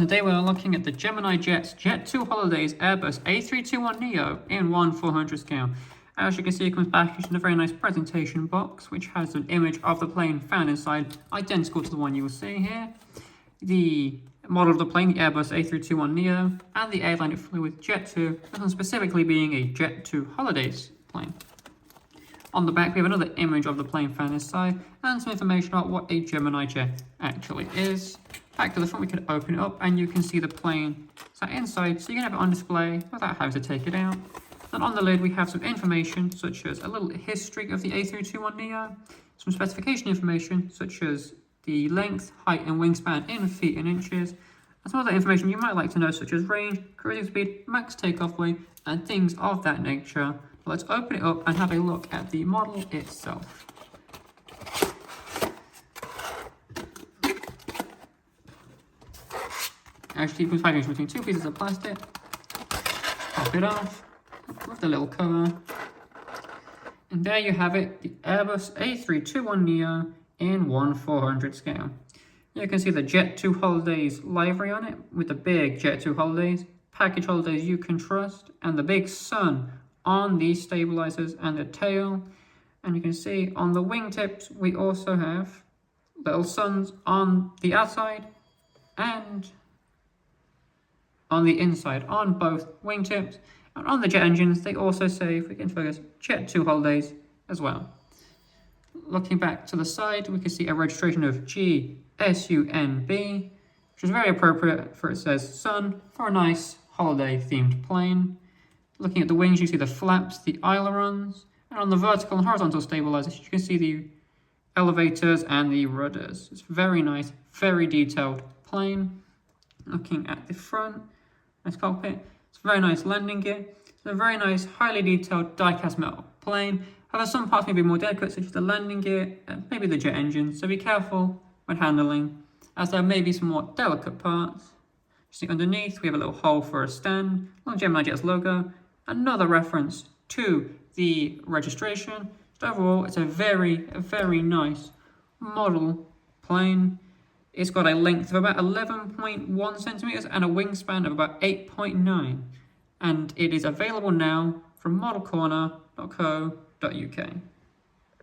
Today we are looking at the Gemini Jets Jet2 Holidays Airbus A321Neo in 1/400 scale. As you can see, it comes packaged in a very nice presentation box, which has an image of the plane found inside, identical to the one you will see here. The model of the plane, the Airbus A321Neo, and the airline it flew with, Jet2, this one specifically being a Jet2 Holidays plane. On the back, we have another image of the plane found inside, and some information about what a Gemini jet actually is. Back to the front, we can open it up, and you can see the plane sat inside, so you can have it on display without having to take it out. And on the lid, we have some information, such as a little history of the A321Neo, some specification information, such as the length, height, and wingspan in feet and inches, and some other information you might like to know, such as range, cruising speed, max takeoff weight, and things of that nature. Let's open it up and have a look at the model itself. Actually, it comes packaged between two pieces of plastic. Pop it off with the little cover. And there you have it, the Airbus A321Neo in 1/400 scale. You can see the Jet2 Holidays livery on it with the big Jet2 Holidays, package holidays you can trust, and the big sun on the stabilizers and the tail. And you can see on the wingtips, we also have little suns on the outside and on the inside on both wingtips. And on the jet engines, they also say, if we can focus, Jet2 Holidays as well. Looking back to the side, we can see a registration of GJEXS2237, which is very appropriate, for it says sun for a nice holiday themed plane. Looking at the wings, you see the flaps, the ailerons, and on the vertical and horizontal stabilizers, you can see the elevators and the rudders. It's very nice, very detailed plane. Looking at the front, nice cockpit. It's a very nice landing gear. It's a very nice, highly detailed die-cast metal plane. However, some parts may be more delicate, such as the landing gear and maybe the jet engine, so be careful when handling, as there may be some more delicate parts. You see underneath, we have a little hole for a stand, on Gemini Jet's logo, another reference to the registration. So overall, it's a very nice model plane. It's got a length of about 11.1 centimeters and a wingspan of about 8.9. And it is available now from modelcorner.co.uk.